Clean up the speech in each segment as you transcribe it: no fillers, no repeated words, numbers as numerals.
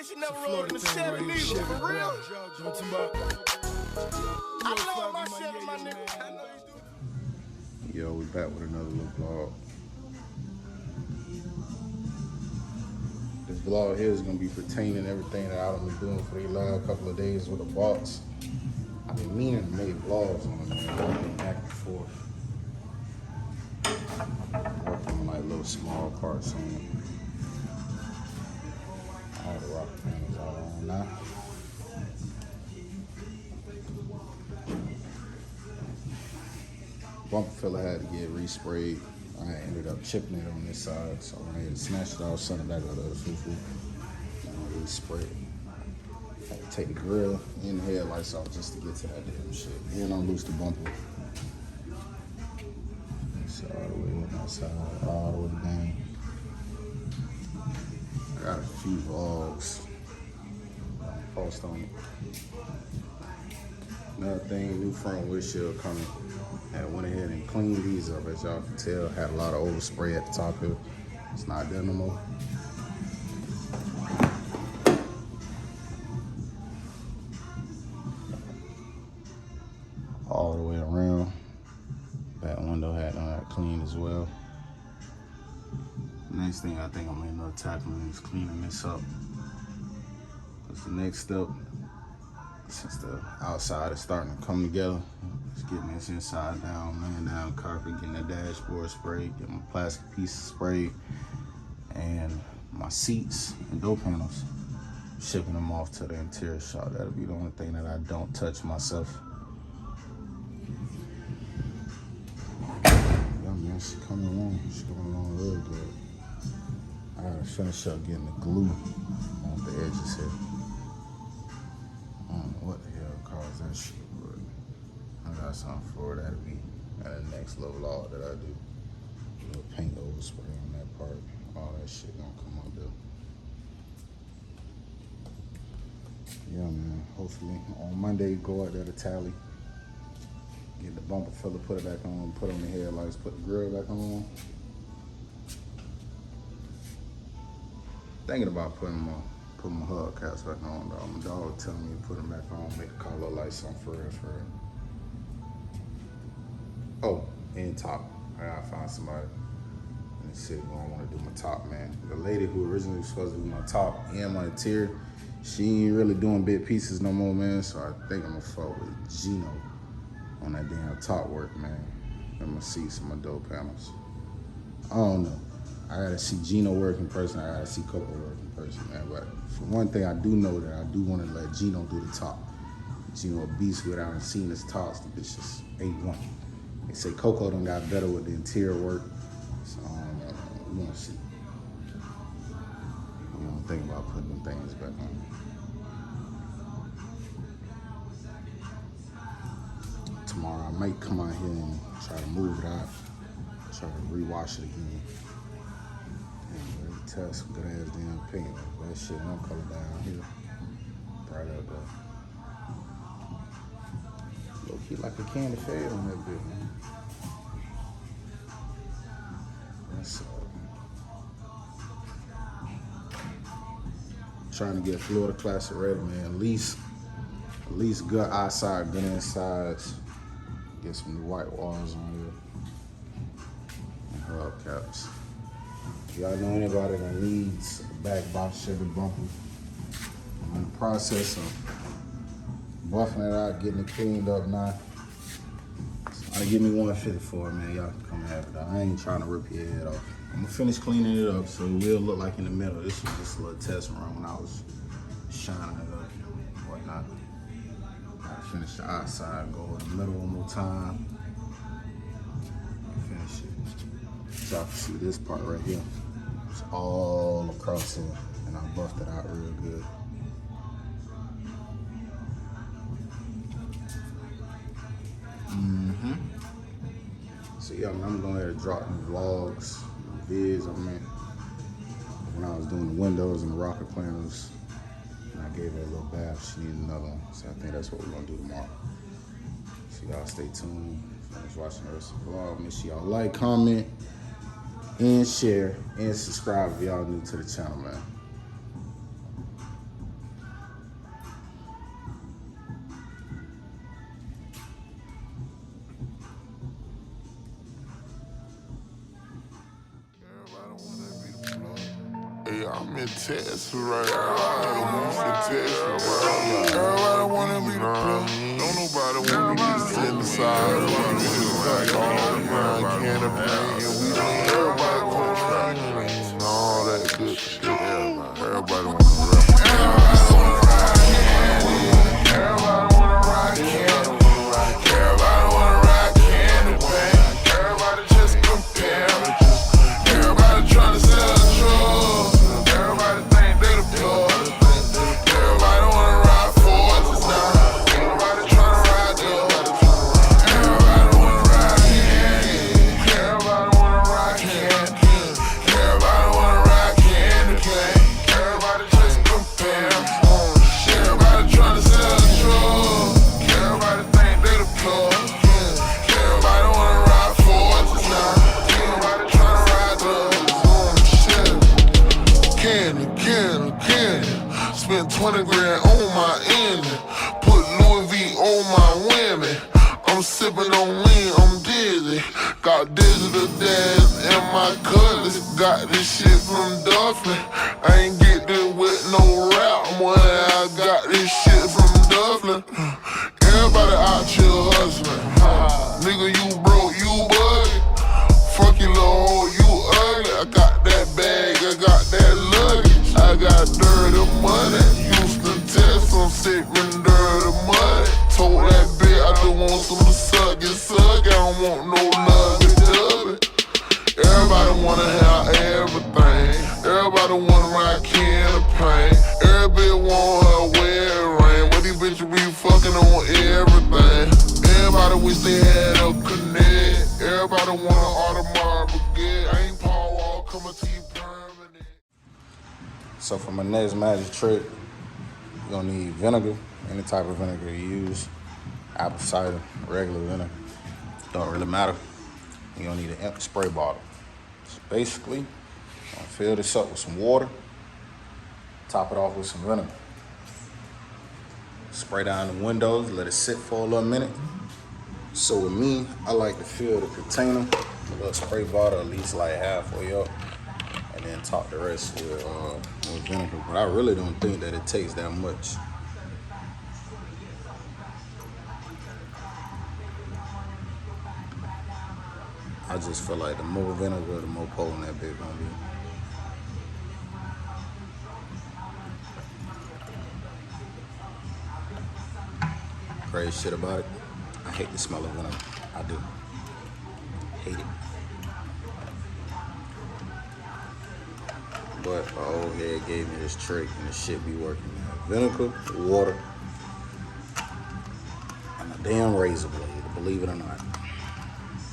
ain't she never rode in a Chevy neither, for real? I love my Chevy, my nigga. I know you do. Yo, we back with another little vlog. This vlog here is gonna be pertaining to everything that I've been doing for the last couple of days with the box. I've been meaning to make vlogs on it, man. I've been back and forth. Working on like little small parts on it. All the rock panels all on now. Bumper filler had to get resprayed. I ended up chipping it on this side, so I had to smash it off, send it back out of the foo-foo, and respray it. Had to take the grill and the headlights off just to get to that damn shit. And unloose the bumper. So all the way on that side, all the way down. I got a few vlogs. Post on it. Another thing, new front windshield coming. I went ahead and cleaned these up, as y'all can tell. Had a lot of overspray at the top here. It's not there no more. All the way around. That window had none of that cleaned as well. Next thing I think I'm gonna end up tackling is cleaning this up. Because the next step, since the outside is starting to come together, is getting this inside down, laying down carpet, getting the dashboard sprayed, getting my plastic pieces sprayed, and my seats and door panels, shipping them off to the interior shop. That'll be the only thing that I don't touch myself. Yeah, man, she's coming along. She's coming along real good. I gotta finish up getting the glue on the edges here. I don't know what the hell caused that shit, but I got something for it. That'll be at the next little vlog that I do. A little paint overspray on that part. All that shit gonna come up there. Yeah, man. Hopefully on Monday, go out there to Tally. Get the bumper filler, put it back on, put on the headlights, put the grill back on. Thinking about putting my hubcaps back on, though. My dog telling me to put them back on, make the car look like something for real. Oh, and top. I gotta find somebody in the city who I want to do my top, man. The lady who originally was supposed to do my top and my interior, she ain't really doing big pieces no more, man. So I think I'm gonna fuck with Gino on that damn top work, man. And my seats and my door panels. I don't know. I gotta see Gino work in person. I gotta see Coco work in person, man. But for one thing, I do know that I do want to let Gino do the top. Gino a beast without seeing his tops. The bitch is 8-1. They say Coco done got better with the interior work. So we wanna see. You know, think about putting them things back on. Tomorrow I might come out here and try to move it out. Try to rewash it again. Tell some good ass damn paint. That shit one color down here. Right up there. Low key like a candy fade on that bit, man. That's trying to get Florida Classic ready, man. At least good outside, good insides. Get some new white walls on here. And hubcaps. If y'all know anybody that needs a back box Chevy bumper, I'm in the process of buffing it out, getting it cleaned up now. Somebody give me $150 for it, man. Y'all can come have it. I ain't trying to rip your head off. I'm gonna finish cleaning it up so it will look like in the middle. This was just a little test run when I was shining it up and whatnot. I finish the outside, go in the middle one more time, and finish it. So y'all can see this part right here. It's all across here, and I buffed it out real good. So yeah, I'm going to drop them vlogs, vids. I mean, when I was doing the windows and the rocket planners, and I gave her a little bath. She needed another one, so I think that's what we're gonna do tomorrow. So y'all stay tuned. Finish watching the rest of the vlog. Make sure y'all like, comment, and share, and subscribe if y'all new to the channel, man. Hey, I'm in Texas right now. I'm in Texas right now. Everybody wanna be the plug. Don't nobody wanna be the sit inside. Everybody wanna be the all around campaign. And we lean. Everybody wanna try and all that good shit. Everybody wanna rap. Everybody wanna ride candy. Everybody wanna ride candy. Everybody wanna ride candy, babe. Everybody just compare. Everybody tryna sell drugs. Everybody think they the plug. Everybody wanna ride Fords now. Everybody tryna ride drugs. Everybody wanna ride candy. Everybody wanna ride candy. Everybody wanna ride candy, babe. Everybody just compare. Everybody tryna sell drugs. Everybody think they the plug. Everybody wanna ride Fords now. Everybody tryna ride drugs. Shit. Candy, candy, candy. Spent 20 grand on my ending. Put Louis V on my women. I'm sipping on lean, I'm dizzy. Got digital dads in my cutlass. Got this shit from Duffin. I ain't get this with no rap money. I got this shit from Duffin. Everybody out here hustling. Nigga, you broke, you bugging. Fuck you, little hoe, you ugly. I got that bag, I got that luggage. I got dirty money. Houston, Texas, I'm sipping dirty money. Told that bitch I just want some suck it, suck. I don't want no love it, dub it. Everybody wanna have everything. Everybody wanna ride campaign. Everybody want her wear ring. But these bitches be fucking on everything. Everybody wish they had a connect. Everybody want an Audemars Baguette. I ain't Paul Wall coming to you permanent. So for my next magic trick, you're gonna need vinegar, any type of vinegar you use. Apple cider, regular vinegar, don't really matter. You're gonna need an empty spray bottle. So basically, you're gonna fill this up with some water, top it off with some vinegar. Spray down the windows, let it sit for a little minute. So with me, I like to fill the container, a little spray bottle, at least like halfway up, and then top the rest with vinegar. But I really don't think that it takes that much. I just feel like the more vinegar, the more potent that bitch gonna be. Crazy shit about it, I hate the smell of vinegar. I do. Hate it. But my old head gave me this trick and the shit be working. Vinegar, water, and a damn razor blade, believe it or not.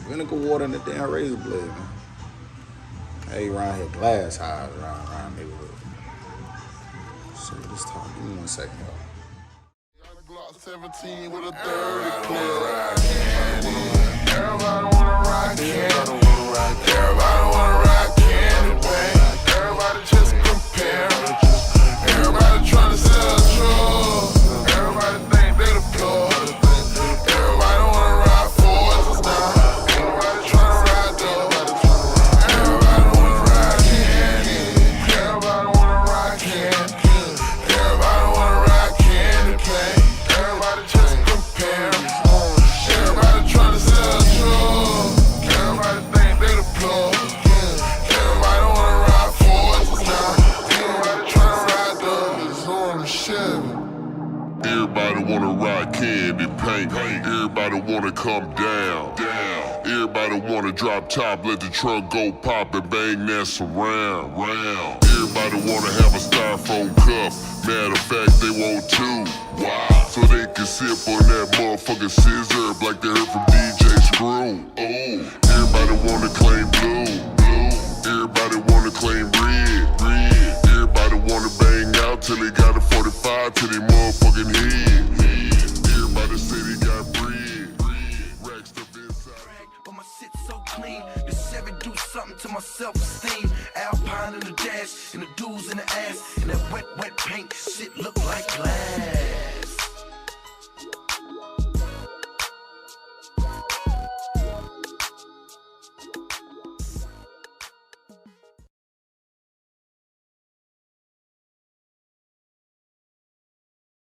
Vinegar, water, and a damn razor blade, man. Hey, around here, glass highs around neighborhood. So let's talk. Give me 1 second, y'all. 17 with a 30 clip. Everybody wanna ride candy. Everybody wanna ride candy, babe. Everybody just compare. Everybody tryna sell drugs. Everybody think they the plug. Everybody wanna ride Fords now. Everybody tryna ride drugs. Everybody wanna ride candy. Everybody wanna ride candy. Everybody wanna ride candy, babe. Everybody just compare. Everybody tryna sell drugs. Everybody think they the plug. Everybody wanna ride Fords now. Everybody tryna ride drugs on the Chevy. Everybody wanna ride candy paint. Everybody wanna come down. Everybody wanna drop top, let the trunk go pop and bang that surround. Everybody wanna have a styrofoam cup. Matter of fact, they want two. Wow. So they can sip on that motherfucking scissor like they heard from DJ Screw. Oh. Everybody wanna claim blue. Everybody wanna claim red. Everybody wanna bang out till they got a 45 to their motherfucking head. Everybody say they got bread. Racks up inside. But my shit so clean, the Chevy do something to my self-esteem. Alpine in the dash, and the dudes in the ass, and that wet paint shit look like glass.